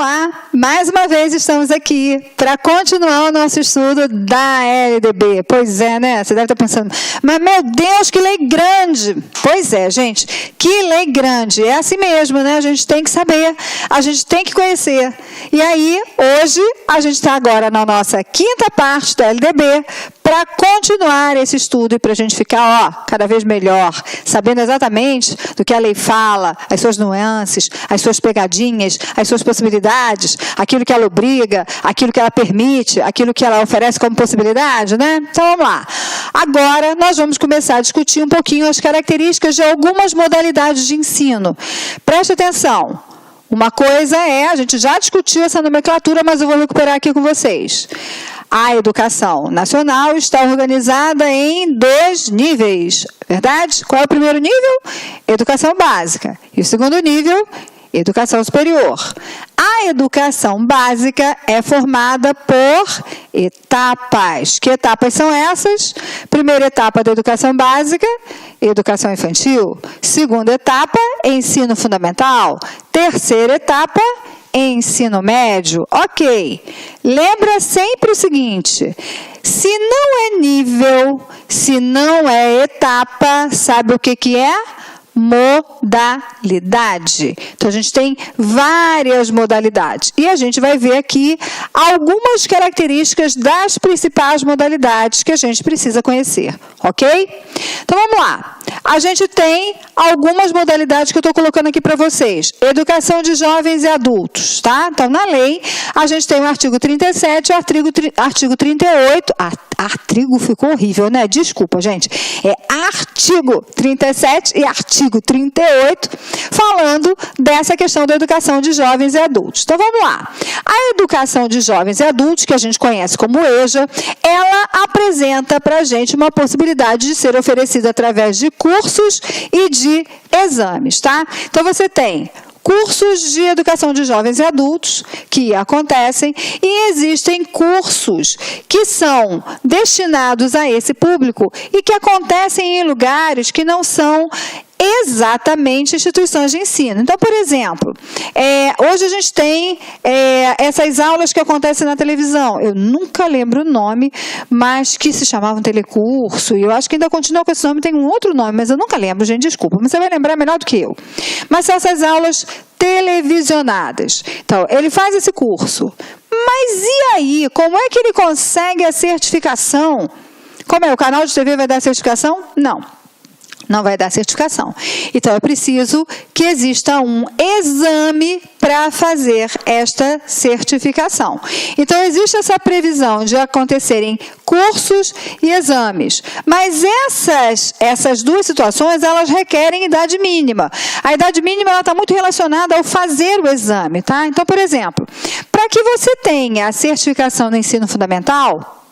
Olá, mais uma vez estamos aqui para continuar o nosso estudo da LDB. Pois é, né? Você deve estar pensando, mas meu Deus, que lei grande! Pois é, gente, que lei grande! É assim mesmo, né? A gente tem que saber, a gente tem que conhecer. E aí, hoje, a gente está agora na nossa quinta parte da LDB para continuar esse estudo e para a gente ficar, cada vez melhor, sabendo exatamente do que a lei fala, as suas nuances, as suas pegadinhas, as suas possibilidades, aquilo que ela obriga, aquilo que ela permite, aquilo que ela oferece como possibilidade, né? Então, vamos lá. Agora, nós vamos começar a discutir um pouquinho as características de algumas modalidades de ensino. Preste atenção. Uma coisa é, a gente já discutiu essa nomenclatura, mas eu vou recuperar aqui com vocês. A educação nacional está organizada em 2 níveis, verdade? Qual é o primeiro nível? Educação básica. E o segundo nível? Educação superior. A educação básica é formada por etapas. Que etapas são essas? Primeira etapa da educação básica, educação infantil. Segunda etapa, ensino fundamental. Terceira etapa, ensino médio. Ok. Lembra sempre o seguinte, se não é nível, se não é etapa, sabe o que é? Modalidade. Então, a gente tem várias modalidades. E a gente vai ver aqui algumas características das principais modalidades que a gente precisa conhecer. Ok? Então, vamos lá. A gente tem algumas modalidades que eu estou colocando aqui para vocês. Educação de jovens e adultos, tá? Então, na lei, a gente tem o artigo 37 e o artigo 38. Artigo ficou horrível, né? Desculpa, gente. É artigo 37 e artigo 38, falando dessa questão da educação de jovens e adultos. Então, vamos lá. A educação de jovens e adultos, que a gente conhece como EJA, ela apresenta para a gente uma possibilidade de ser oferecida através de cursos e de exames, tá? Então, você tem cursos de educação de jovens e adultos que acontecem e existem cursos que são destinados a esse público e que acontecem em lugares que não são exatamente instituições de ensino. Então, por exemplo, hoje a gente tem essas aulas que acontecem na televisão. Eu nunca lembro o nome, mas que se chamavam telecurso, e eu acho que ainda continua com esse nome, tem um outro nome, mas eu nunca lembro, gente, desculpa, mas você vai lembrar melhor do que eu. Mas são essas aulas televisionadas. Então, ele faz esse curso. Mas e aí? Como é que ele consegue a certificação? Como é? O canal de TV vai dar certificação? Não vai dar certificação. Então, é preciso que exista um exame para fazer esta certificação. Então, existe essa previsão de acontecerem cursos e exames. Mas essas duas situações, elas requerem idade mínima. A idade mínima está muito relacionada ao fazer o exame, tá? Então, por exemplo, para que você tenha a certificação no ensino fundamental,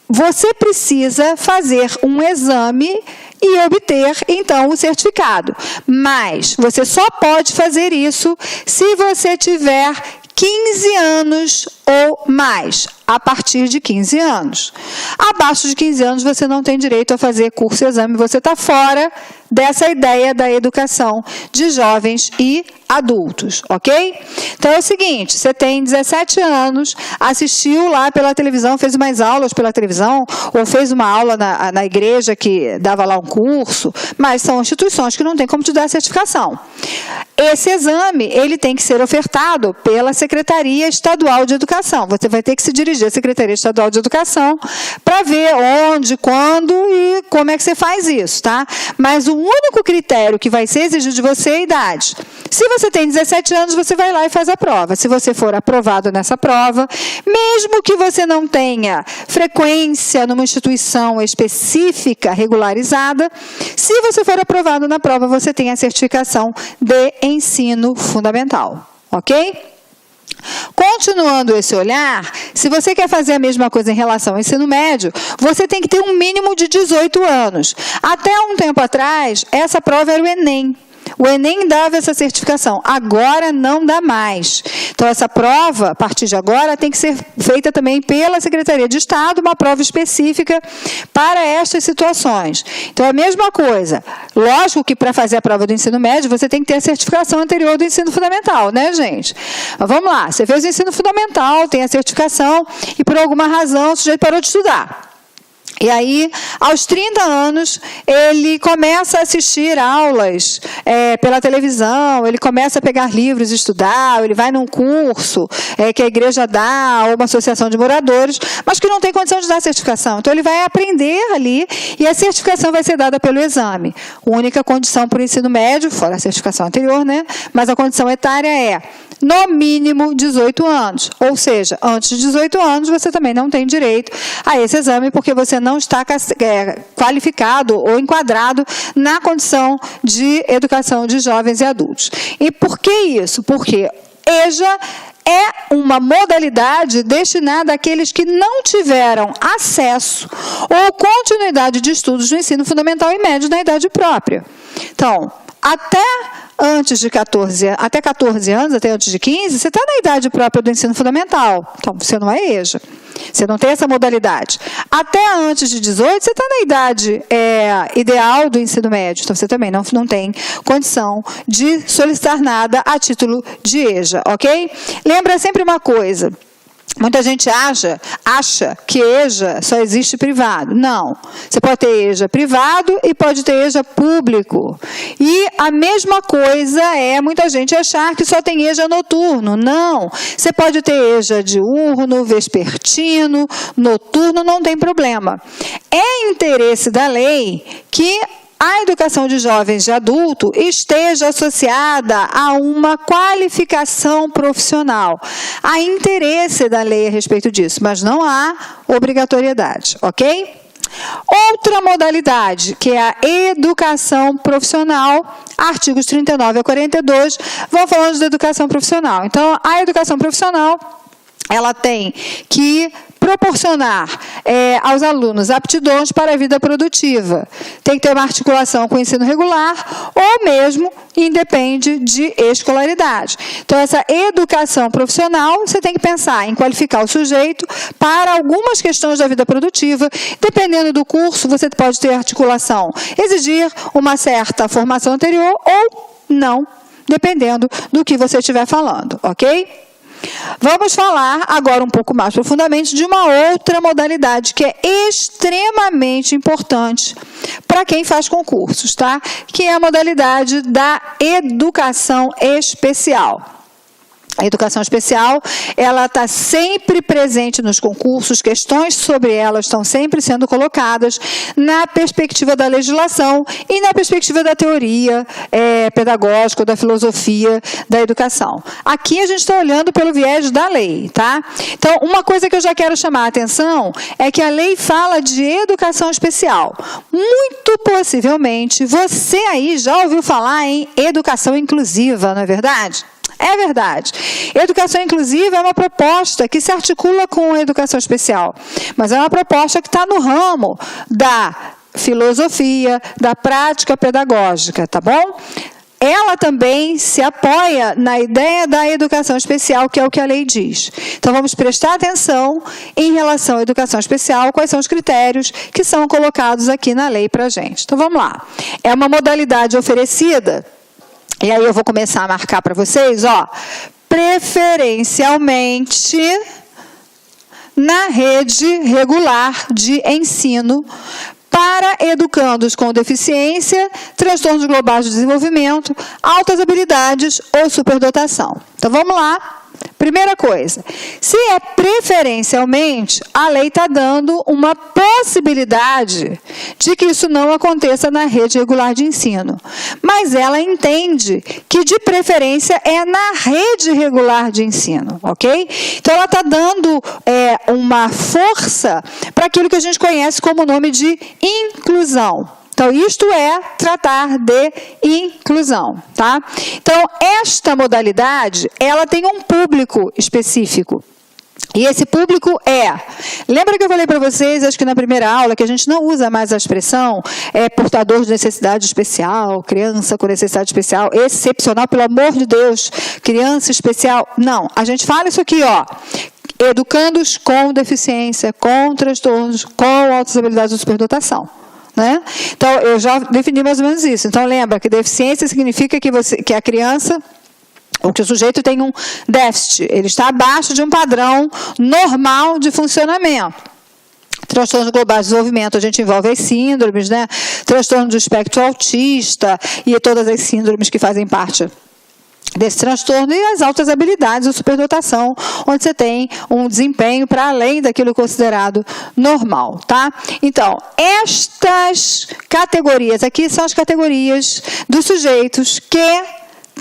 você precisa fazer um exame e obter, então, o certificado. Mas você só pode fazer isso se você tiver 15 anos ou mais, a partir de 15 anos. Abaixo de 15 anos, você não tem direito a fazer curso e exame, você está fora dessa ideia da educação de jovens e adultos, ok? Então, é o seguinte, você tem 17 anos, assistiu lá pela televisão, fez umas aulas pela televisão, ou fez uma aula na igreja que dava lá um curso, mas são instituições que não tem como te dar a certificação. Esse exame, ele tem que ser ofertado pela Secretaria Estadual de Educação. Você vai ter que se dirigir à Secretaria Estadual de Educação para ver onde, quando e como é que você faz isso, tá? Mas o único critério que vai ser exigido de você é a idade. Se você tem 17 anos, você vai lá e faz a prova. Se você for aprovado nessa prova, mesmo que você não tenha frequência numa instituição específica regularizada, se você for aprovado na prova, você tem a certificação de ensino fundamental, ok? Continuando esse olhar, se você quer fazer a mesma coisa em relação ao ensino médio, você tem que ter um mínimo de 18 anos. Até um tempo atrás, essa prova era o Enem. O Enem dava essa certificação, agora não dá mais. Então, essa prova, a partir de agora, tem que ser feita também pela Secretaria de Estado, uma prova específica para estas situações. Então, é a mesma coisa. Lógico que para fazer a prova do ensino médio, você tem que ter a certificação anterior do ensino fundamental, né, gente? Mas vamos lá, você fez o ensino fundamental, tem a certificação e, por alguma razão, o sujeito parou de estudar. E aí, aos 30 anos, ele começa a assistir aulas pela televisão, ele começa a pegar livros e estudar, ele vai num curso que a igreja dá, ou uma associação de moradores, mas que não tem condição de dar certificação. Então, ele vai aprender ali e a certificação vai ser dada pelo exame. A única condição para o ensino médio, fora a certificação anterior, né? Mas a condição etária é, no mínimo, 18 anos. Ou seja, antes de 18 anos, você também não tem direito a esse exame, porque você não está qualificado ou enquadrado na condição de educação de jovens e adultos. E por que isso? Porque EJA é uma modalidade destinada àqueles que não tiveram acesso ou continuidade de estudos no ensino fundamental e médio na idade própria. Então, até antes de 14 anos, até antes de 15, você está na idade própria do ensino fundamental. Então, você não é EJA. Você não tem essa modalidade. Até antes de 18, você está na idade ideal do ensino médio. Então, você também não tem condição de solicitar nada a título de EJA, ok? Lembra sempre uma coisa. Muita gente acha que EJA só existe privado. Não. Você pode ter EJA privado e pode ter EJA público. E a mesma coisa muita gente achar que só tem EJA noturno. Não. Você pode ter EJA diurno, vespertino, noturno, não tem problema. É interesse da lei que a educação de jovens e adulto esteja associada a uma qualificação profissional. Há interesse da lei a respeito disso, mas não há obrigatoriedade, ok? Outra modalidade, que é a educação profissional, artigos 39 a 42, vão falando de educação profissional. Então, a educação profissional, ela tem que proporcionar aos alunos aptidões para a vida produtiva. Tem que ter uma articulação com o ensino regular ou mesmo independe de escolaridade. Então, essa educação profissional, você tem que pensar em qualificar o sujeito para algumas questões da vida produtiva. Dependendo do curso, você pode ter articulação, exigir uma certa formação anterior ou não, dependendo do que você estiver falando, ok? Vamos falar agora um pouco mais profundamente de uma outra modalidade que é extremamente importante para quem faz concursos, tá? Que é a modalidade da educação especial. A educação especial, ela está sempre presente nos concursos, questões sobre ela estão sempre sendo colocadas na perspectiva da legislação e na perspectiva da teoria pedagógica, da filosofia da educação. Aqui a gente está olhando pelo viés da lei, tá? Então, uma coisa que eu já quero chamar a atenção é que a lei fala de educação especial. Muito possivelmente, você aí já ouviu falar em educação inclusiva, não é verdade? É verdade. Educação inclusiva é uma proposta que se articula com a educação especial, mas é uma proposta que está no ramo da filosofia, da prática pedagógica, tá bom? Ela também se apoia na ideia da educação especial, que é o que a lei diz. Então, vamos prestar atenção em relação à educação especial, quais são os critérios que são colocados aqui na lei para a gente. Então, vamos lá. É uma modalidade oferecida. E aí eu vou começar a marcar para vocês, preferencialmente na rede regular de ensino para educandos com deficiência, transtornos globais de desenvolvimento, altas habilidades ou superdotação. Então, vamos lá. Primeira coisa, se é preferencialmente, a lei está dando uma possibilidade de que isso não aconteça na rede regular de ensino. Mas ela entende que de preferência é na rede regular de ensino, ok? Então, ela está dando uma força para aquilo que a gente conhece como nome de inclusão. Então, isto é tratar de inclusão, tá? Então, esta modalidade, ela tem um público específico. E esse público lembra que eu falei para vocês, acho que na primeira aula, que a gente não usa mais a expressão portador de necessidade especial, criança com necessidade especial, excepcional, pelo amor de Deus, criança especial. Não, a gente fala isso aqui, educandos com deficiência, com transtornos, com altas habilidades de superdotação. Né? Então, eu já defini mais ou menos isso. Então, lembra que deficiência significa que a criança, ou que o sujeito tem um déficit, ele está abaixo de um padrão normal de funcionamento. Transtornos globais de desenvolvimento, a gente envolve as síndromes, né? Transtorno do espectro autista e todas as síndromes que fazem parte desse transtorno, e as altas habilidades, a superdotação, onde você tem um desempenho para além daquilo considerado normal, tá? Então, estas categorias aqui são as categorias dos sujeitos que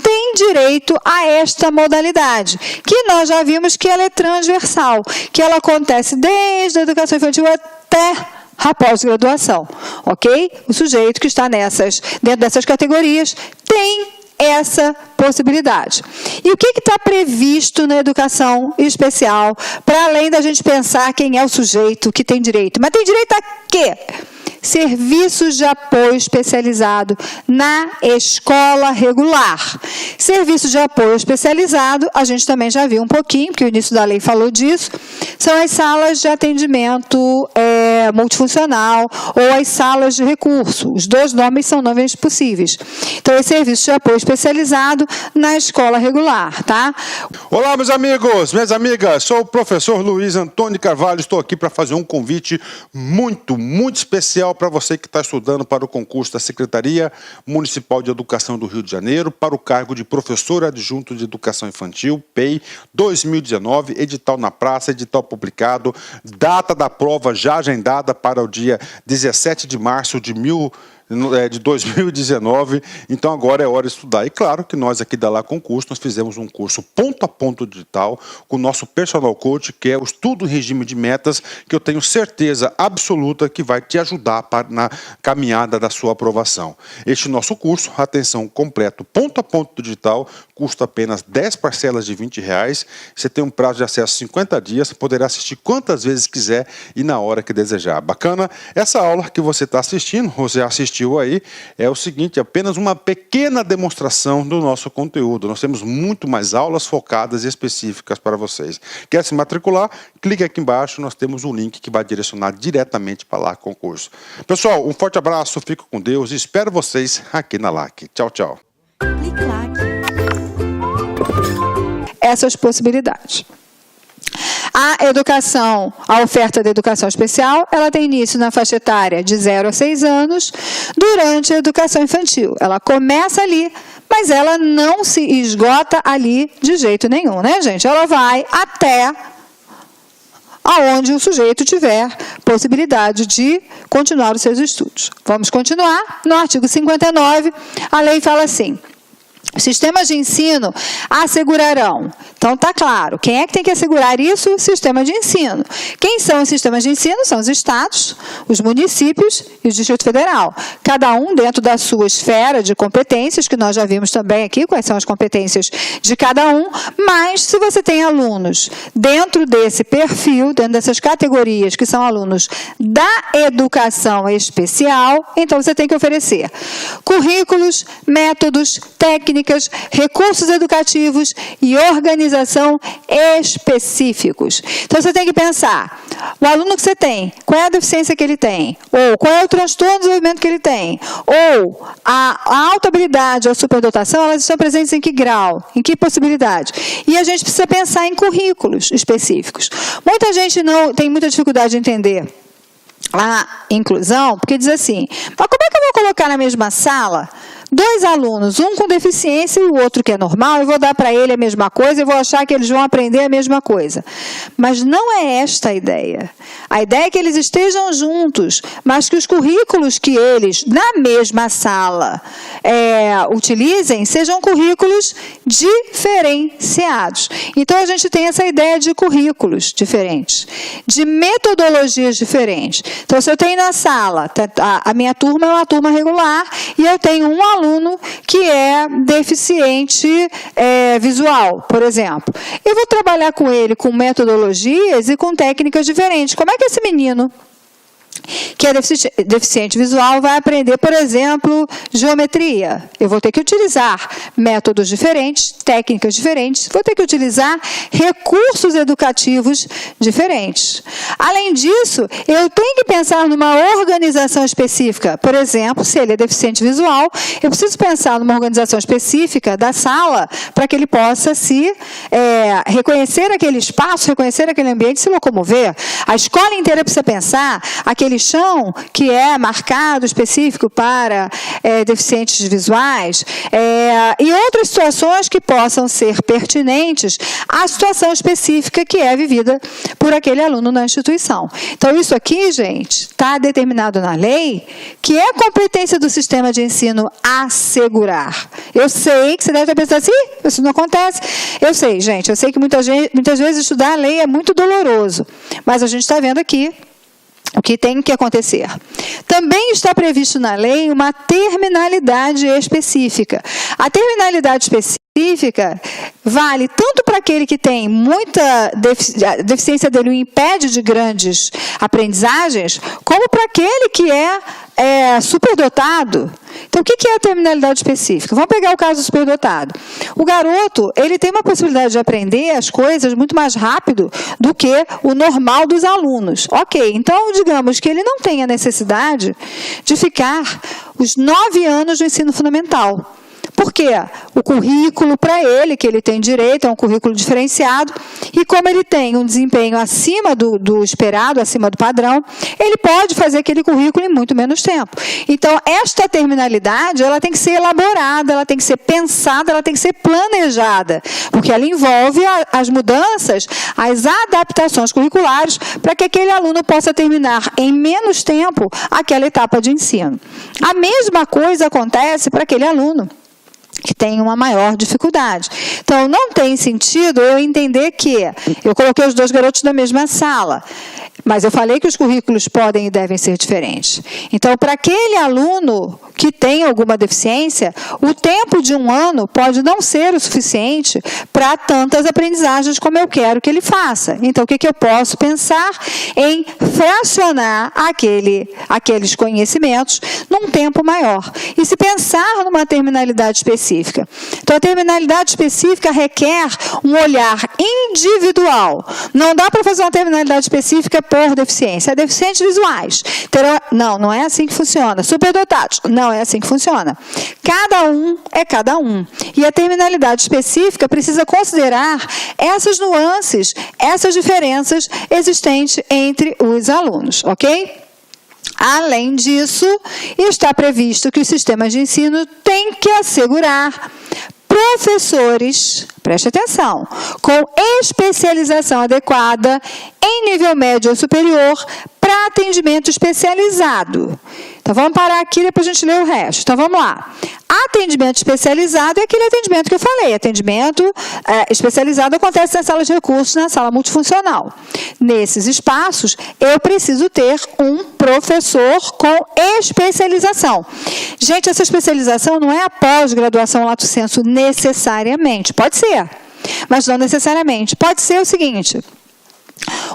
têm direito a esta modalidade, que nós já vimos que ela é transversal, que ela acontece desde a educação infantil até a pós-graduação, ok? O sujeito que está dentro dessas categorias tem essa possibilidade. E o que está previsto na educação especial, para além da gente pensar quem é o sujeito que tem direito? Mas tem direito a quê? Serviços de apoio especializado na escola regular. Serviços de apoio especializado, a gente também já viu um pouquinho, porque o início da lei falou disso, são as salas de atendimento multifuncional ou as salas de recurso. Os dois nomes são nomes possíveis. Então, é serviço de apoio especializado na escola regular, tá? Olá, meus amigos, minhas amigas, sou o professor Luiz Antônio Carvalho, estou aqui para fazer um convite muito especial para você que está estudando para o concurso da Secretaria Municipal de Educação do Rio de Janeiro, para o cargo de professor adjunto de Educação Infantil, PEI 2019, edital na praça, edital publicado, data da prova já agendada para o dia 17 de março de 2019, então agora é hora de estudar. E claro que nós aqui da Lá Concurso, nós fizemos um curso ponto a ponto digital com o nosso personal coach, que é o estudo em regime de metas, que eu tenho certeza absoluta que vai te ajudar na caminhada da sua aprovação. Este nosso curso, atenção, completo, ponto a ponto digital, custa apenas 10 parcelas de R$20, você tem um prazo de acesso 50 dias, poderá assistir quantas vezes quiser e na hora que desejar. Bacana? Essa aula que você está assistindo, você assistiu aí, é o seguinte, apenas uma pequena demonstração do nosso conteúdo. Nós temos muito mais aulas focadas e específicas para vocês. Quer se matricular? Clique aqui embaixo, nós temos um link que vai direcionar diretamente para Lá Concurso. Pessoal, um forte abraço, fico com Deus e espero vocês aqui na LAC. Tchau, tchau. Clique lá. Essas possibilidades. A oferta da educação especial, ela tem início na faixa etária de 0 a 6 anos, durante a educação infantil. Ela começa ali, mas ela não se esgota ali de jeito nenhum, né, gente? Ela vai até aonde o sujeito tiver possibilidade de continuar os seus estudos. Vamos continuar. No artigo 59, a lei fala assim: os sistemas de ensino assegurarão. Então, está claro. Quem é que tem que assegurar isso? O sistema de ensino. Quem são os sistemas de ensino? São os estados, os municípios e o Distrito Federal. Cada um dentro da sua esfera de competências, que nós já vimos também aqui, quais são as competências de cada um. Mas, se você tem alunos dentro desse perfil, dentro dessas categorias, que são alunos da educação especial, então você tem que oferecer currículos, métodos, técnicas, recursos educativos e organização específicos. Então, você tem que pensar, o aluno que você tem, qual é a deficiência que ele tem? Ou qual é o transtorno de desenvolvimento que ele tem? Ou a alta habilidade ou a superdotação, elas estão presentes em que grau? Em que possibilidade? E a gente precisa pensar em currículos específicos. Muita gente tem muita dificuldade de entender a inclusão, porque diz assim, mas como é que eu vou colocar na mesma sala 2 alunos, um com deficiência e o outro que é normal, eu vou dar para ele a mesma coisa e vou achar que eles vão aprender a mesma coisa. Mas não é esta a ideia. A ideia é que eles estejam juntos, mas que os currículos que eles, na mesma sala, utilizem, sejam currículos diferenciados. Então, a gente tem essa ideia de currículos diferentes, de metodologias diferentes. Então, se eu tenho na sala, a minha turma é uma turma regular, e eu tenho um aluno aluno que é deficiente visual, por exemplo. Eu vou trabalhar com ele com metodologias e com técnicas diferentes. Como é que esse menino que é deficiente visual vai aprender, por exemplo, geometria? Eu vou ter que utilizar métodos diferentes, técnicas diferentes, vou ter que utilizar recursos educativos diferentes. Além disso, eu tenho que pensar numa organização específica. Por exemplo, se ele é deficiente visual, eu preciso pensar numa organização específica da sala para que ele possa reconhecer aquele espaço, reconhecer aquele ambiente, se locomover. A escola inteira precisa pensar aquele chão que é marcado, específico para deficientes visuais, e outras situações que possam ser pertinentes à situação específica que é vivida por aquele aluno na instituição. Então, isso aqui, gente, está determinado na lei, que é competência do sistema de ensino assegurar. Eu sei que você deve estar pensando assim, isso não acontece. Eu sei, gente, eu sei que muitas vezes estudar a lei é muito doloroso, mas a gente está vendo aqui o que tem que acontecer. Também está previsto na lei uma terminalidade específica. A terminalidade específica vale tanto para aquele que tem muita deficiência dele o impede de grandes aprendizagens, como para aquele que é superdotado. Então, o que é a terminalidade específica? Vamos pegar o caso do superdotado. O garoto, ele tem uma possibilidade de aprender as coisas muito mais rápido do que o normal dos alunos. Ok, então, digamos que ele não tem a necessidade de ficar os 9 anos do ensino fundamental. Por quê? O currículo para ele, que ele tem direito, é um currículo diferenciado, e como ele tem um desempenho acima do esperado, acima do padrão, ele pode fazer aquele currículo em muito menos tempo. Então, esta terminalidade, ela tem que ser elaborada, ela tem que ser pensada, ela tem que ser planejada, porque ela envolve as mudanças, as adaptações curriculares, para que aquele aluno possa terminar em menos tempo aquela etapa de ensino. A mesma coisa acontece para aquele aluno que tem uma maior dificuldade. Então, não tem sentido eu entender que eu coloquei os 2 garotos na mesma sala, mas eu falei que os currículos podem e devem ser diferentes. Então, para aquele aluno que tem alguma deficiência, o tempo de 1 ano pode não ser o suficiente para tantas aprendizagens como eu quero que ele faça. Então, o que eu posso pensar em fracionar aqueles conhecimentos num tempo maior. E se pensar numa terminalidade específica. Então, a terminalidade específica requer um olhar individual. Não dá para fazer uma terminalidade específica por deficiência. Deficientes visuais não é assim que funciona. Superdotados, não é assim que funciona. Cada um é cada um. E a terminalidade específica precisa considerar essas nuances, essas diferenças existentes entre os alunos, ok? Além disso, está previsto que os sistemas de ensino têm que assegurar professores, preste atenção, com especialização adequada em nível médio ou superior para atendimento especializado. Então, vamos parar aqui e depois a gente lê o resto. Então, vamos lá. Atendimento especializado é aquele atendimento que eu falei. Atendimento especializado acontece nas salas de recursos, na sala multifuncional. Nesses espaços, eu preciso ter um professor com especialização. Gente, essa especialização não é a pós-graduação lato sensu necessariamente. Pode ser, mas não necessariamente. Pode ser o seguinte: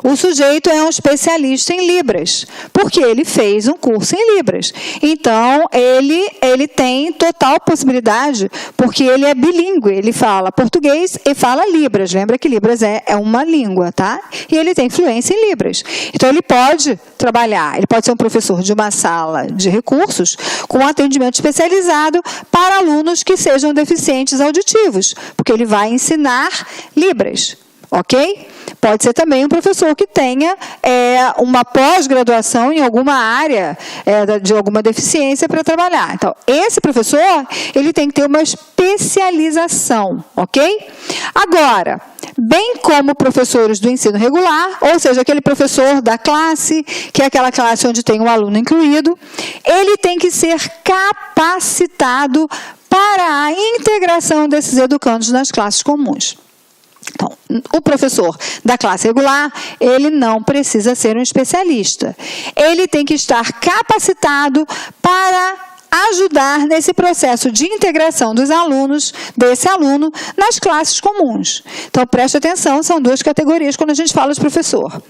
o sujeito é um especialista em Libras, porque ele fez um curso em Libras. Então, ele tem total possibilidade, porque ele é bilíngue, ele fala português e fala Libras. Lembra que Libras é uma língua, tá? E ele tem fluência em Libras. Então, ele pode trabalhar, ele pode ser um professor de uma sala de recursos com atendimento especializado para alunos que sejam deficientes auditivos, porque ele vai ensinar Libras. Ok? Pode ser também um professor que tenha uma pós-graduação em alguma área de alguma deficiência para trabalhar. Então, esse professor, ele tem que ter uma especialização, ok? Agora, bem como professores do ensino regular, ou seja, aquele professor da classe, que é aquela classe onde tem um aluno incluído, ele tem que ser capacitado para a integração desses educandos nas classes comuns. Então, o professor da classe regular, ele não precisa ser um especialista. Ele tem que estar capacitado para ajudar nesse processo de integração dos alunos, desse aluno, nas classes comuns. Então, preste atenção, são duas categorias quando a gente fala de professor.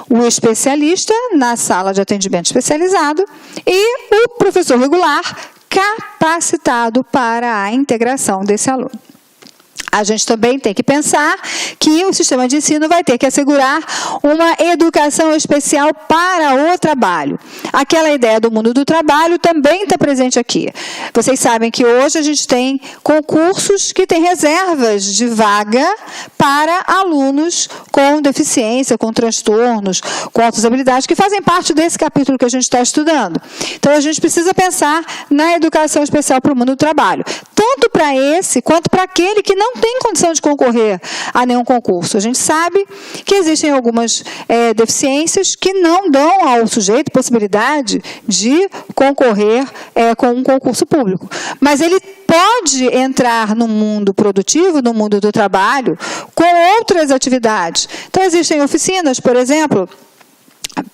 O especialista na sala de atendimento especializado e o professor regular capacitado para a integração desse aluno. A gente também tem que pensar que o sistema de ensino vai ter que assegurar uma educação especial para o trabalho. Aquela ideia do mundo do trabalho também está presente aqui. Vocês sabem que hoje a gente tem concursos que têm reservas de vaga para alunos com deficiência, com transtornos, com altas habilidades, que fazem parte desse capítulo que a gente está estudando. Então, a gente precisa pensar na educação especial para o mundo do trabalho, tanto para esse quanto para aquele que não tem condição de concorrer a nenhum concurso. A gente sabe que existem algumas deficiências que não dão ao sujeito possibilidade de concorrer com um concurso público. Mas ele pode entrar no mundo produtivo, no mundo do trabalho, com outras atividades. Então, existem oficinas, por exemplo,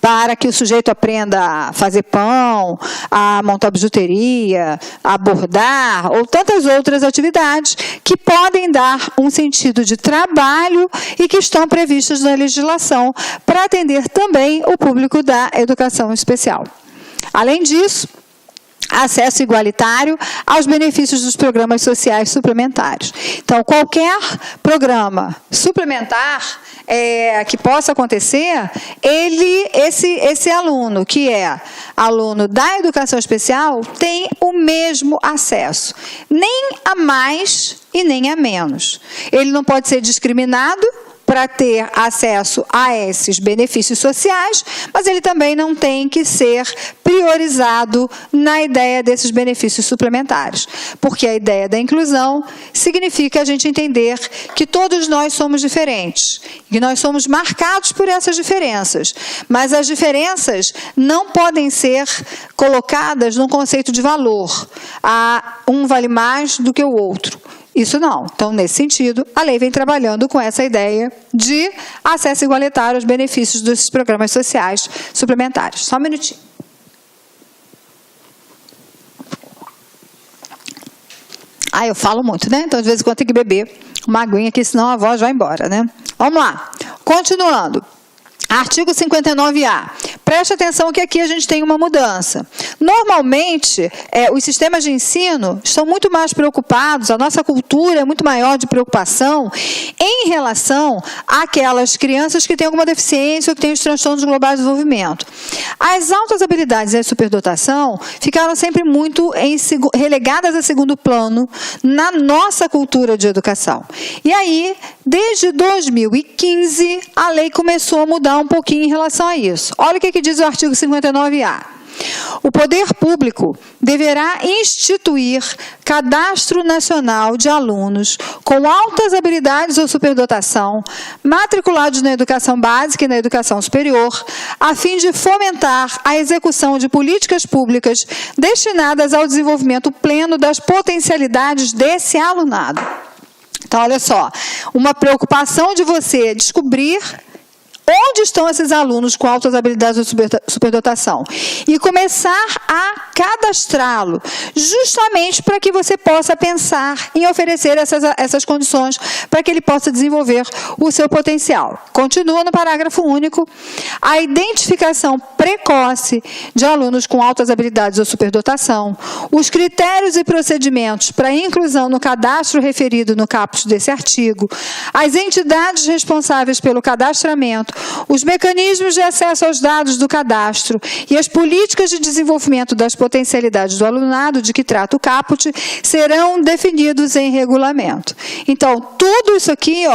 para que o sujeito aprenda a fazer pão, a montar bijuteria, a bordar, ou tantas outras atividades que podem dar um sentido de trabalho e que estão previstas na legislação para atender também o público da educação especial. Além disso, acesso igualitário aos benefícios dos programas sociais suplementares. Então, qualquer programa suplementar que possa acontecer, esse aluno que é aluno da educação especial tem o mesmo acesso, nem a mais e nem a menos. Ele não pode ser discriminado para ter acesso a esses benefícios sociais, mas ele também não tem que ser priorizado na ideia desses benefícios suplementares, porque a ideia da inclusão significa a gente entender que todos nós somos diferentes, que nós somos marcados por essas diferenças, mas as diferenças não podem ser colocadas num conceito de valor. Um vale mais do que o outro. Isso não. Então, nesse sentido, a lei vem trabalhando com essa ideia de acesso igualitário aos benefícios dos programas sociais suplementares. Só um minutinho. Eu falo muito, né? Então, de vez em quando, tem que beber uma aguinha aqui, senão a voz vai embora, né? Vamos lá. Continuando. Artigo 59A. Preste atenção que aqui a gente tem uma mudança. Normalmente, os sistemas de ensino estão muito mais preocupados, a nossa cultura é muito maior de preocupação em relação àquelas crianças que têm alguma deficiência ou que têm os transtornos globais de desenvolvimento. As altas habilidades e a superdotação ficaram sempre muito relegadas a segundo plano na nossa cultura de educação. E aí, desde 2015, a lei começou a mudar um pouquinho em relação a isso. Olha o que diz o artigo 59A. O poder público deverá instituir cadastro nacional de alunos com altas habilidades ou superdotação, matriculados na educação básica e na educação superior, a fim de fomentar a execução de políticas públicas destinadas ao desenvolvimento pleno das potencialidades desse alunado. Então, olha só, uma preocupação de você descobrir onde estão esses alunos com altas habilidades ou superdotação e começar a cadastrá-lo, justamente para que você possa pensar em oferecer essas condições para que ele possa desenvolver o seu potencial. Continua no parágrafo único. A identificação precoce de alunos com altas habilidades ou superdotação, os critérios e procedimentos para inclusão no cadastro referido no caput desse artigo, as entidades responsáveis pelo cadastramento, os mecanismos de acesso aos dados do cadastro e as políticas de desenvolvimento das potencialidades do alunado de que trata o caput serão definidos em regulamento. Então, tudo isso aqui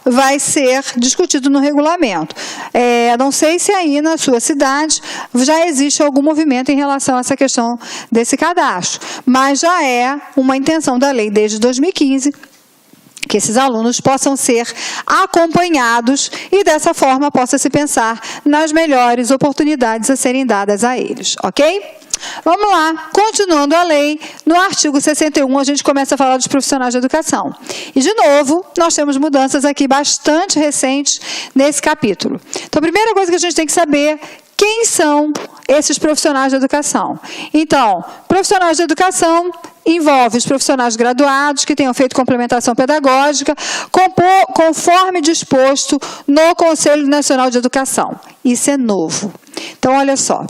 vai ser discutido no regulamento. Não sei se aí na sua cidade já existe algum movimento em relação a essa questão desse cadastro, mas já é uma intenção da lei desde 2015 que esses alunos possam ser acompanhados e, dessa forma, possa-se pensar nas melhores oportunidades a serem dadas a eles, ok? Vamos lá, continuando a lei, no artigo 61 a gente começa a falar dos profissionais de educação. E, de novo, nós temos mudanças aqui bastante recentes nesse capítulo. Então, a primeira coisa que a gente tem que saber, quem são esses profissionais de educação. Então, profissionais de educação envolve os profissionais graduados que tenham feito complementação pedagógica, conforme disposto no Conselho Nacional de Educação. Isso é novo. Então, olha só.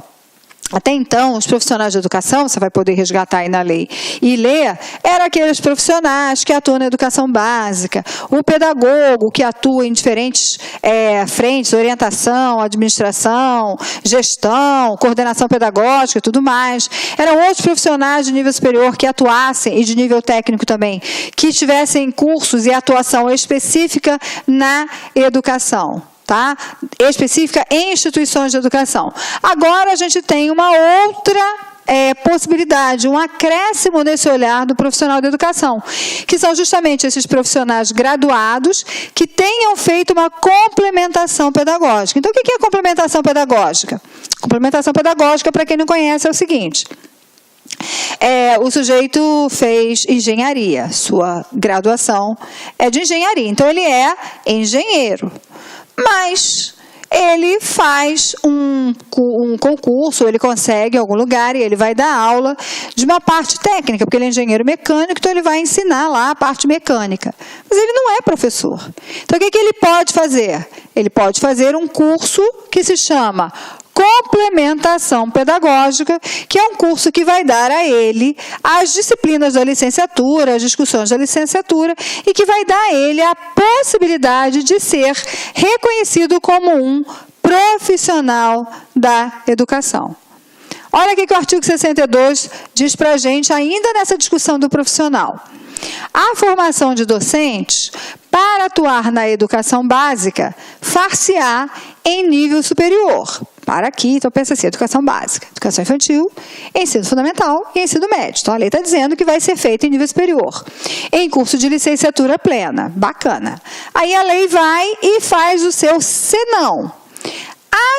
Até então, os profissionais de educação, você vai poder resgatar aí na lei e ler, eram aqueles profissionais que atuam na educação básica, o pedagogo que atua em diferentes frentes, orientação, administração, gestão, coordenação pedagógica e tudo mais. Eram outros profissionais de nível superior que atuassem, e de nível técnico também, que tivessem cursos e atuação específica na educação. Tá? Específica em instituições de educação. Agora a gente tem uma outra possibilidade, um acréscimo nesse olhar do profissional de educação, que são justamente esses profissionais graduados que tenham feito uma complementação pedagógica. Então, o que é complementação pedagógica? Complementação pedagógica, para quem não conhece, é o seguinte. O sujeito fez engenharia, sua graduação é de engenharia, então ele é engenheiro. Mas ele faz um concurso, ele consegue em algum lugar e ele vai dar aula de uma parte técnica, porque ele é engenheiro mecânico, então ele vai ensinar lá a parte mecânica. Mas ele não é professor. Então, o que ele pode fazer? Ele pode fazer um curso que se chama complementação pedagógica, que é um curso que vai dar a ele as disciplinas da licenciatura, as discussões da licenciatura, e que vai dar a ele a possibilidade de ser reconhecido como um profissional da educação. Olha o que o artigo 62 diz para a gente, ainda nessa discussão do profissional. A formação de docentes, para atuar na educação básica, far-se-á em nível superior. Para aqui, então pensa assim, educação básica, educação infantil, ensino fundamental e ensino médio. Então a lei está dizendo que vai ser feito em nível superior, em curso de licenciatura plena. Bacana. Aí a lei vai e faz o seu senão.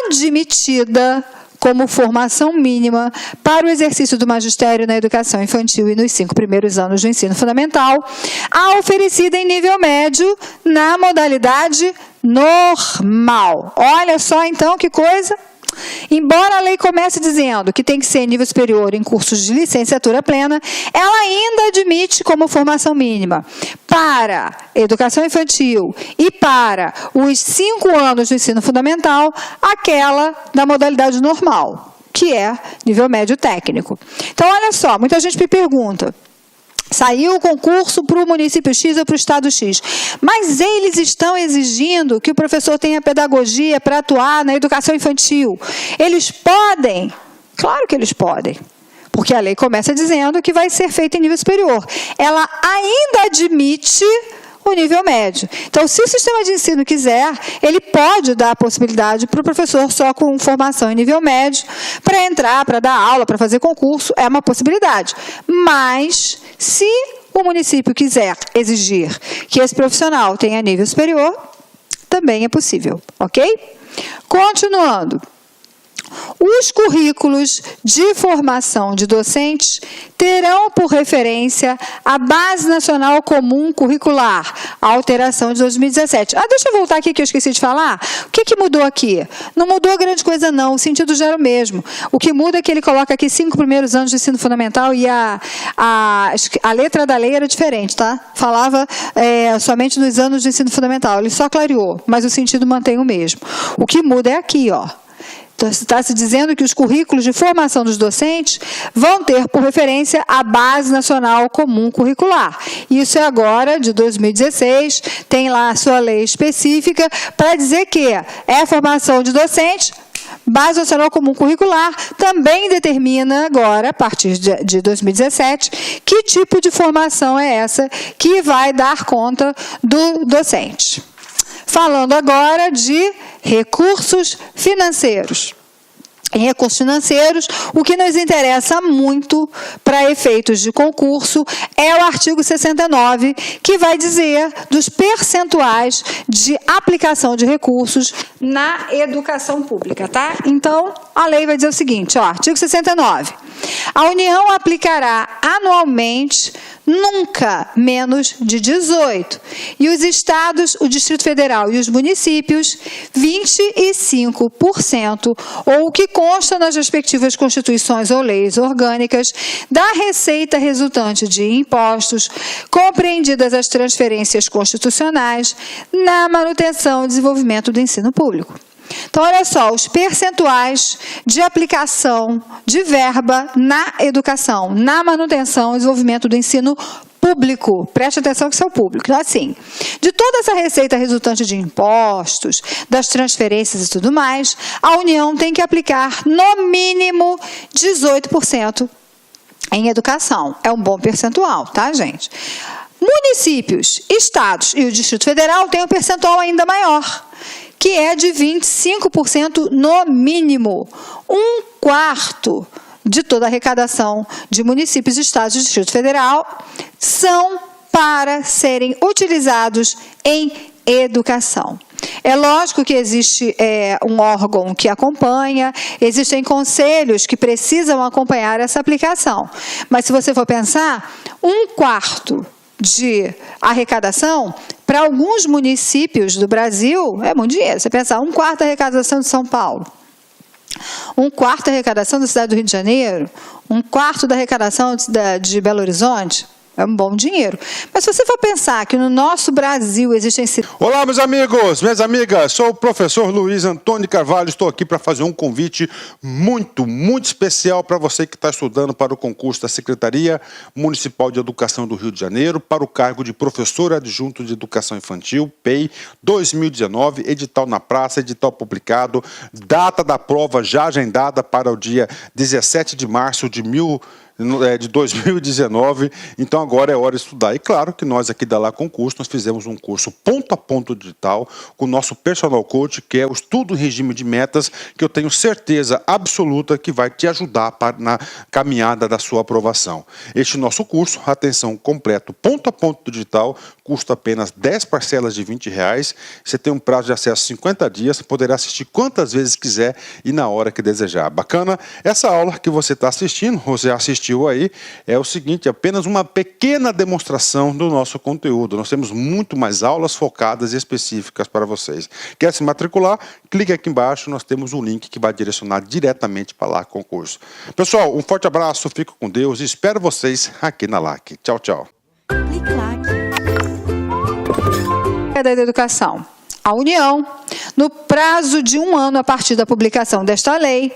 Admitida como formação mínima para o exercício do magistério na educação infantil e nos 5 primeiros anos do ensino fundamental, a oferecida em nível médio na modalidade normal. Olha só, então, que coisa. Embora a lei comece dizendo que tem que ser em nível superior em cursos de licenciatura plena, ela ainda admite como formação mínima para educação infantil e para os 5 anos do ensino fundamental, aquela da modalidade normal, que é nível médio técnico. Então, olha só, muita gente me pergunta, saiu o concurso para o município X ou para o estado X, mas eles estão exigindo que o professor tenha pedagogia para atuar na educação infantil. Eles podem? Claro que eles podem, porque a lei começa dizendo que vai ser feito em nível superior. Ela ainda admite o nível médio. Então, se o sistema de ensino quiser, ele pode dar a possibilidade para o professor só com formação em nível médio, para entrar, para dar aula, para fazer concurso, é uma possibilidade. Mas, se o município quiser exigir que esse profissional tenha nível superior, também é possível, ok? Continuando. Os currículos de formação de docentes terão por referência a Base Nacional Comum Curricular, a alteração de 2017. Deixa eu voltar aqui que eu esqueci de falar. O que mudou aqui? Não mudou grande coisa não, o sentido já era o mesmo. O que muda é que ele coloca aqui 5 primeiros anos de ensino fundamental e a letra da lei era diferente, tá? Falava somente nos anos de ensino fundamental, ele só clareou, mas o sentido mantém o mesmo. O que muda é aqui, ó. Então, está se dizendo que os currículos de formação dos docentes vão ter por referência a Base Nacional Comum Curricular. Isso é agora, de 2016, tem lá a sua lei específica para dizer que é formação de docentes, Base Nacional Comum Curricular também determina agora, a partir de 2017, que tipo de formação é essa que vai dar conta do docente. Falando agora de recursos financeiros. Em recursos financeiros, o que nos interessa muito para efeitos de concurso é o artigo 69, que vai dizer dos percentuais de aplicação de recursos na educação pública, tá? Então, a lei vai dizer o seguinte, ó, artigo 69. A União aplicará anualmente nunca menos de 18, e os estados, o Distrito Federal e os municípios, 25%, ou o que consta nas respectivas constituições ou leis orgânicas, da receita resultante de impostos, compreendidas as transferências constitucionais, na manutenção e desenvolvimento do ensino público. Então, olha só, os percentuais de aplicação de verba na educação, na manutenção e desenvolvimento do ensino público. Preste atenção que isso é o público. Então, assim, de toda essa receita resultante de impostos, das transferências e tudo mais, a União tem que aplicar, no mínimo, 18% em educação. É um bom percentual, tá, gente? Municípios, estados e o Distrito Federal têm um percentual ainda maior, que é de 25% no mínimo. 1/4 de toda a arrecadação de municípios, estados e Distrito Federal são para serem utilizados em educação. É lógico que existe um órgão que acompanha, existem conselhos que precisam acompanhar essa aplicação. Mas se você for pensar, 1/4 de arrecadação, para alguns municípios do Brasil, é muito dinheiro. Você pensar, 1/4 da arrecadação de São Paulo, 1/4 da arrecadação da cidade do Rio de Janeiro, 1/4 da arrecadação de Belo Horizonte, é um bom dinheiro. Mas se você for pensar que no nosso Brasil existem... Olá, meus amigos, minhas amigas, sou o professor Luiz Antônio Carvalho, estou aqui para fazer um convite muito especial para você que está estudando para o concurso da Secretaria Municipal de Educação do Rio de Janeiro, para o cargo de professor adjunto de Educação Infantil, PEI, 2019, edital na praça, edital publicado, data da prova já agendada para o dia 17 de março de 2019, então agora é hora de estudar. E claro que nós aqui da Lá Concurso, nós fizemos um curso ponto a ponto digital com o nosso personal coach, que é o estudo em regime de metas, que eu tenho certeza absoluta que vai te ajudar na caminhada da sua aprovação. Este nosso curso, atenção, completo, ponto a ponto digital, custa apenas 10 parcelas de R$20, você tem um prazo de acesso 50 dias, poderá assistir quantas vezes quiser e na hora que desejar. Bacana? Essa aula que você está assistindo, você assistiu aí, é o seguinte, apenas uma pequena demonstração do nosso conteúdo. Nós temos muito mais aulas focadas e específicas para vocês. Quer se matricular? Clique aqui embaixo, nós temos um link que vai direcionar diretamente para Lá Concurso. Pessoal, um forte abraço, fico com Deus e espero vocês aqui na LAC. Tchau, tchau. Da educação. A União, no prazo de 1 ano a partir da publicação desta lei,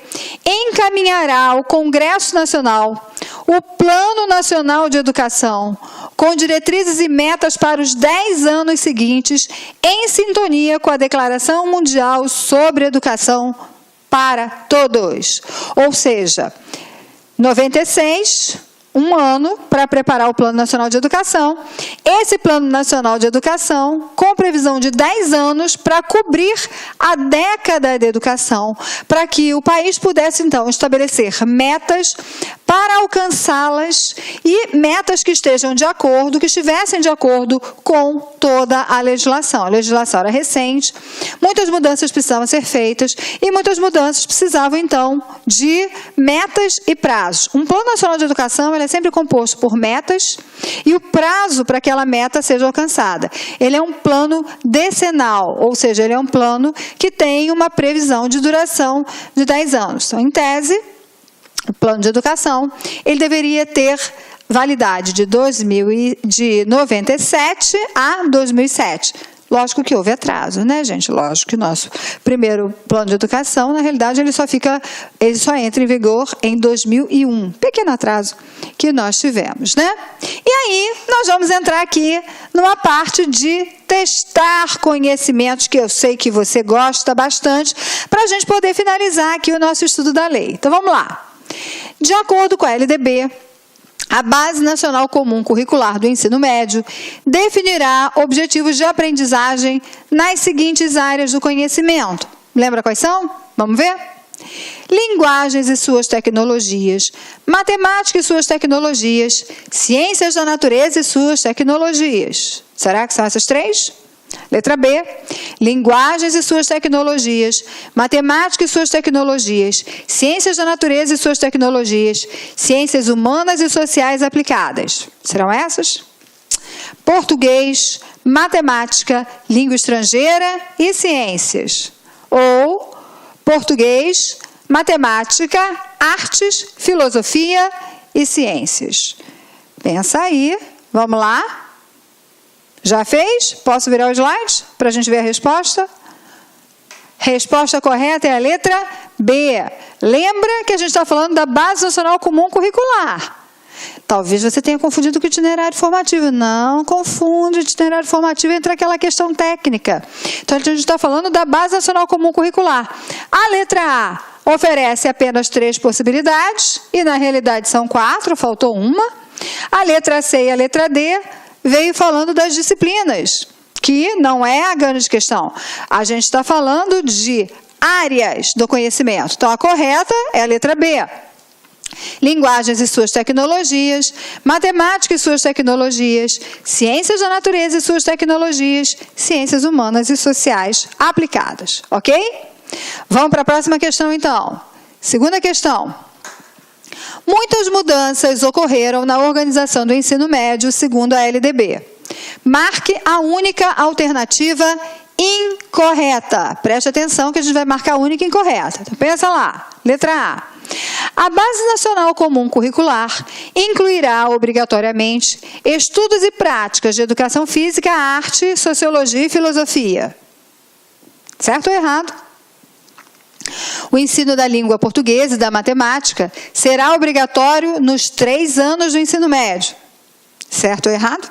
encaminhará ao Congresso Nacional o Plano Nacional de Educação, com diretrizes e metas para os 10 anos seguintes, em sintonia com a Declaração Mundial sobre Educação para Todos. Ou seja, 96... 1 ano para preparar o Plano Nacional de Educação. Esse Plano Nacional de Educação, com previsão de 10 anos para cobrir a década de educação, para que o país pudesse, então, estabelecer metas para alcançá-las e metas que estejam de acordo, que estivessem de acordo com toda a legislação. A legislação era recente, muitas mudanças precisavam ser feitas e muitas mudanças precisavam, então, de metas e prazos. Um Plano Nacional de Educação é sempre composto por metas e o prazo para que aquela meta seja alcançada. Ele é um plano decenal, ou seja, ele é um plano que tem uma previsão de duração de 10 anos. Então, em tese, o plano de educação, ele deveria ter validade de 97 a 2007. Lógico que houve atraso, né, gente? Lógico que o nosso primeiro plano de educação, na realidade, ele só entra em vigor em 2001. Pequeno atraso que nós tivemos, né? E aí, nós vamos entrar aqui numa parte de testar conhecimentos, que eu sei que você gosta bastante, para a gente poder finalizar aqui o nosso estudo da lei. Então, vamos lá. De acordo com a LDB, a Base Nacional Comum Curricular do Ensino Médio definirá objetivos de aprendizagem nas seguintes áreas do conhecimento. Lembra quais são? Vamos ver? Linguagens e suas tecnologias, matemática e suas tecnologias, ciências da natureza e suas tecnologias. Será que são essas 3? Letra B, linguagens e suas tecnologias, matemática e suas tecnologias, ciências da natureza e suas tecnologias, ciências humanas e sociais aplicadas. Serão essas? Português, matemática, língua estrangeira e ciências. Ou português, matemática, artes, filosofia e ciências. Pensa aí, vamos lá. Já fez? Posso virar o slide para a gente ver a resposta? Resposta correta é a letra B. Lembra que a gente está falando da Base Nacional Comum Curricular. Talvez você tenha confundido com o itinerário formativo. Não confunde o itinerário formativo entre aquela questão técnica. Então, a gente está falando da Base Nacional Comum Curricular. A letra A oferece apenas 3 possibilidades, e na realidade são 4, faltou uma. A letra C e a letra D veio falando das disciplinas, que não é a grande questão. A gente está falando de áreas do conhecimento. Então, a correta é a letra B. Linguagens e suas tecnologias, matemática e suas tecnologias, ciências da natureza e suas tecnologias, ciências humanas e sociais aplicadas. Ok? Vamos para a próxima questão, então. Segunda questão. Muitas mudanças ocorreram na organização do ensino médio, segundo a LDB. Marque a única alternativa incorreta. Preste atenção que a gente vai marcar a única incorreta. Então, pensa lá. Letra A. A Base Nacional Comum Curricular incluirá obrigatoriamente estudos e práticas de educação física, arte, sociologia e filosofia. Certo ou errado? O ensino da língua portuguesa e da matemática será obrigatório nos 3 anos do ensino médio. Certo ou errado?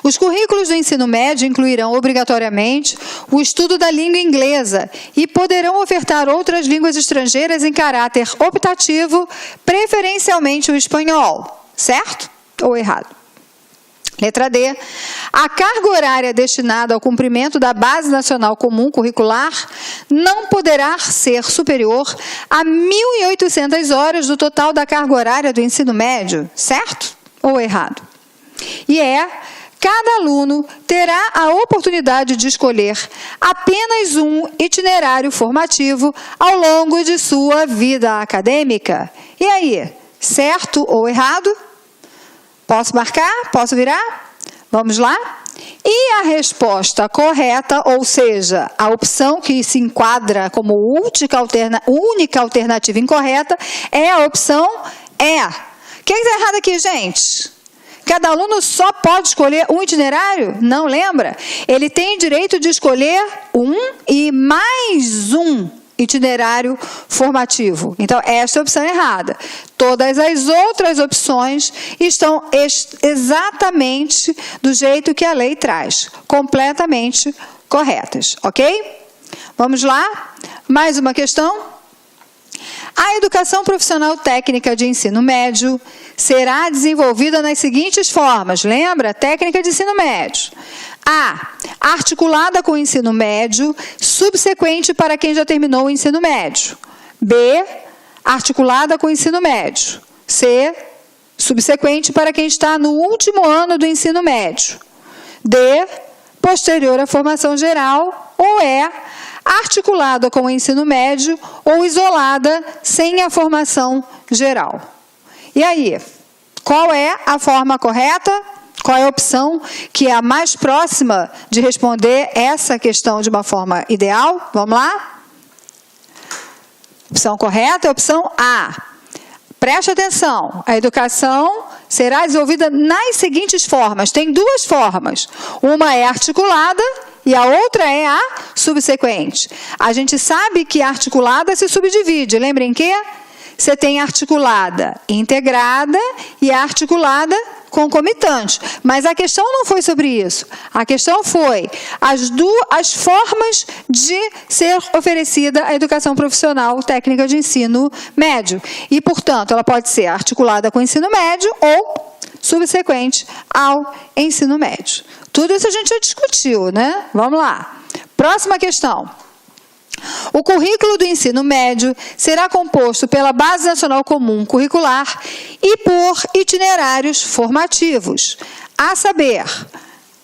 Os currículos do ensino médio incluirão obrigatoriamente o estudo da língua inglesa e poderão ofertar outras línguas estrangeiras em caráter optativo, preferencialmente o espanhol. Certo ou errado? Letra D. A carga horária destinada ao cumprimento da Base Nacional Comum Curricular não poderá ser superior a 1.800 horas do total da carga horária do ensino médio. Certo ou errado? E cada aluno terá a oportunidade de escolher apenas um itinerário formativo ao longo de sua vida acadêmica. E aí, certo ou errado? Posso marcar? Posso virar? Vamos lá? E a resposta correta, ou seja, a opção que se enquadra como única alternativa incorreta, é a opção E. O que está errado aqui, gente? Cada aluno só pode escolher um itinerário? Não, lembra? Ele tem direito de escolher um e mais um itinerário formativo. Então, esta é a opção errada. Todas as outras opções estão exatamente do jeito que a lei traz. Completamente corretas, ok? Vamos lá? Mais uma questão. A educação profissional técnica de ensino médio será desenvolvida nas seguintes formas. Lembra? Técnica de ensino médio. A. Articulada com o ensino médio, subsequente para quem já terminou o ensino médio. B. Articulada com o ensino médio. C. Subsequente para quem está no último ano do ensino médio. D. Posterior à formação geral. Ou E. Articulada com o ensino médio ou isolada sem a formação geral. E aí, qual é a forma correta? Qual é a opção que é a mais próxima de responder essa questão de uma forma ideal? Vamos lá? Opção correta é a opção A. Preste atenção, a educação será desenvolvida nas seguintes formas. Tem 2 formas. Uma é articulada e a outra é a subsequente. A gente sabe que a articulada se subdivide. Lembrem que você tem a articulada integrada e a articulada concomitante. Mas a questão não foi sobre isso. A questão foi as formas de ser oferecida a educação profissional técnica de ensino médio. E, portanto, ela pode ser articulada com o ensino médio ou subsequente ao ensino médio. Tudo isso a gente já discutiu, né? Vamos lá. Próxima questão. O currículo do ensino médio será composto pela Base Nacional Comum Curricular e por itinerários formativos, a saber,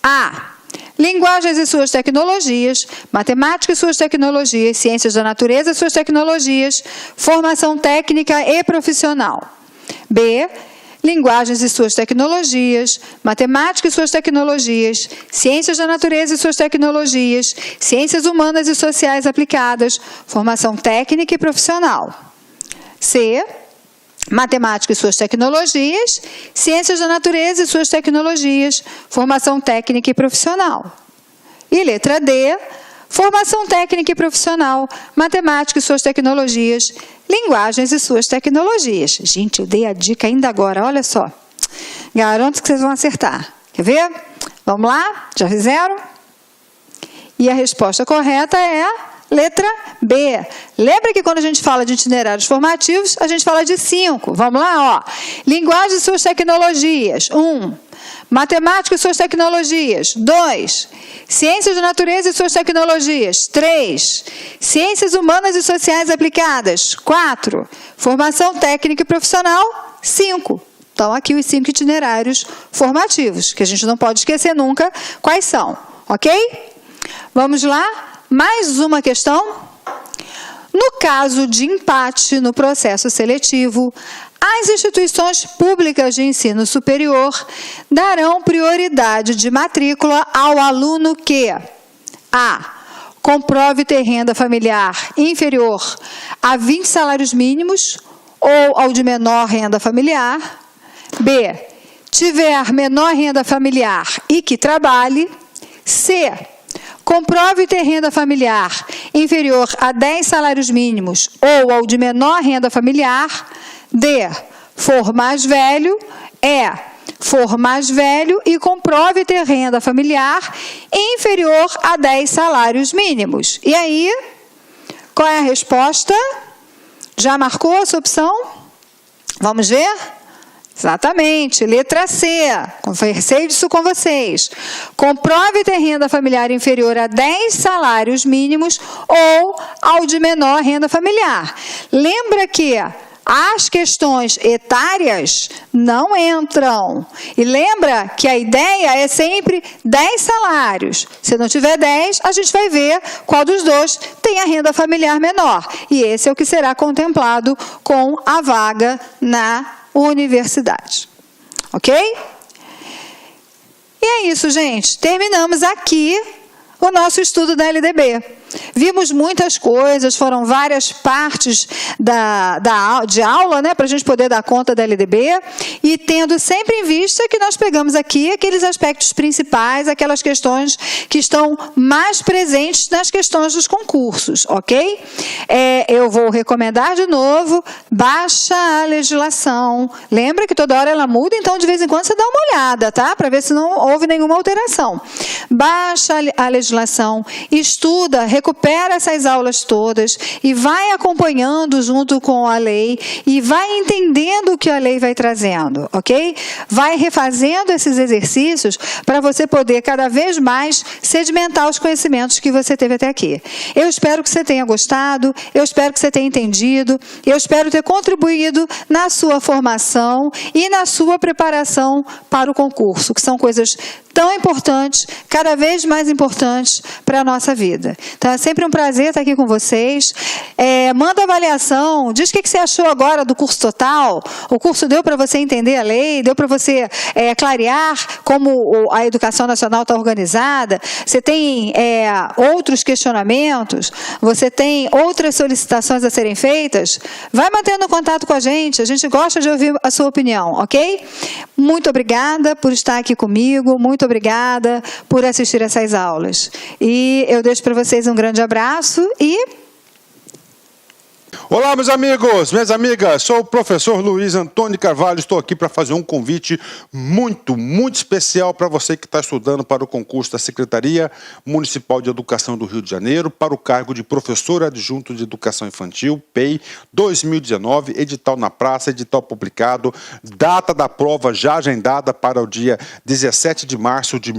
A. linguagens e suas tecnologias, matemática e suas tecnologias, ciências da natureza e suas tecnologias, formação técnica e profissional. B, linguagens e suas tecnologias, matemática e suas tecnologias, ciências da natureza e suas tecnologias, ciências humanas e sociais aplicadas, formação técnica e profissional. C, matemática e suas tecnologias, ciências da natureza e suas tecnologias, formação técnica e profissional. E letra D, formação técnica e profissional, matemática e suas tecnologias, linguagens e suas tecnologias. Gente, eu dei a dica ainda agora, olha só. Garanto que vocês vão acertar. Quer ver? Vamos lá? Já fizeram? E a resposta correta é a letra B. Lembra que quando a gente fala de itinerários formativos, a gente fala de 5. Vamos lá, ó. Linguagem e suas tecnologias. 1. Matemática e suas tecnologias. 2. Ciências da natureza e suas tecnologias. 3. Ciências humanas e sociais aplicadas. 4. Formação técnica e profissional. 5. Então, aqui os 5 itinerários formativos, que a gente não pode esquecer nunca quais são. Ok? Vamos lá? Mais uma questão. No caso de empate no processo seletivo, as instituições públicas de ensino superior darão prioridade de matrícula ao aluno que a. comprove ter renda familiar inferior a 20 salários mínimos ou ao de menor renda familiar. B. tiver menor renda familiar e que trabalhe. C. comprove ter renda familiar inferior a 10 salários mínimos ou ao de menor renda familiar. D. for mais velho. E. for mais velho e comprove ter renda familiar inferior a 10 salários mínimos. E aí, qual é a resposta? Já marcou a sua opção? Vamos ver? Exatamente, letra C, conversei disso com vocês. Comprove ter renda familiar inferior a 10 salários mínimos ou ao de menor renda familiar. Lembra que as questões etárias não entram. E lembra que a ideia é sempre 10 salários. Se não tiver 10, a gente vai ver qual dos dois tem a renda familiar menor. E esse é o que será contemplado com a vaga na universidade. Ok? E é isso, gente. Terminamos aqui o nosso estudo da LDB. Vimos muitas coisas, foram várias partes de aula, né, para a gente poder dar conta da LDB, e tendo sempre em vista que nós pegamos aqui aqueles aspectos principais, aquelas questões que estão mais presentes nas questões dos concursos, ok? Eu vou recomendar de novo, baixa a legislação. Lembra que toda hora ela muda, então de vez em quando você dá uma olhada, tá? Para ver se não houve nenhuma alteração. Baixa a legislação, estuda, recupera essas aulas todas e vai acompanhando junto com a lei e vai entendendo o que a lei vai trazendo, ok? Vai refazendo esses exercícios para você poder cada vez mais sedimentar os conhecimentos que você teve até aqui. Eu espero que você tenha gostado, eu espero que você tenha entendido, eu espero ter contribuído na sua formação e na sua preparação para o concurso, que são coisas tão importantes, cada vez mais importantes para a nossa vida. Então, é sempre um prazer estar aqui com vocês. Manda avaliação, diz o que você achou agora do curso total. O curso deu para você entender a lei, deu para você clarear como a educação nacional está organizada. Você tem outros questionamentos, você tem outras solicitações a serem feitas. Vai mantendo contato com a gente gosta de ouvir a sua opinião, ok? Muito obrigada por estar aqui comigo, muito obrigada por assistir essas aulas. E eu deixo para vocês um grande abraço e... Olá, meus amigos, minhas amigas, sou o professor Luiz Antônio Carvalho, estou aqui para fazer um convite muito especial para você que está estudando para o concurso da Secretaria Municipal de Educação do Rio de Janeiro, para o cargo de professor adjunto de Educação Infantil, PEI 2019, edital na praça, edital publicado, data da prova já agendada para o dia 17 de março de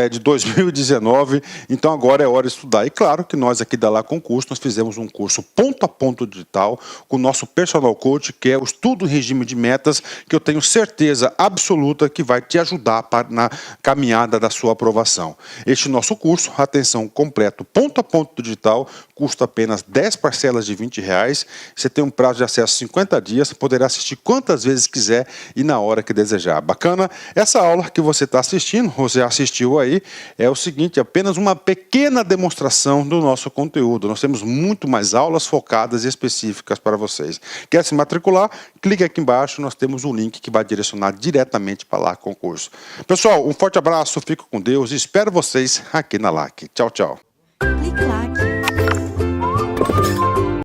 de 2019, então agora é hora de estudar. E claro que nós aqui da La Concurso, nós fizemos um curso ponto a ponto digital com o nosso personal coach, que é o estudo em regime de metas, que eu tenho certeza absoluta que vai te ajudar na caminhada da sua aprovação. Este nosso curso, atenção, completo, ponto a ponto digital, custa apenas 10 parcelas de R$20. Você tem um prazo de acesso 50 dias, poderá assistir quantas vezes quiser e na hora que desejar. Bacana? Essa aula que você está assistindo, você assistiu aí, é o seguinte, apenas uma pequena demonstração do nosso conteúdo. Nós temos muito mais aulas focadas e específicas para vocês. Quer se matricular? Clique aqui embaixo, nós temos um link que vai direcionar diretamente para lá concurso. Pessoal, um forte abraço, fico com Deus e espero vocês aqui na LAC. Tchau, tchau.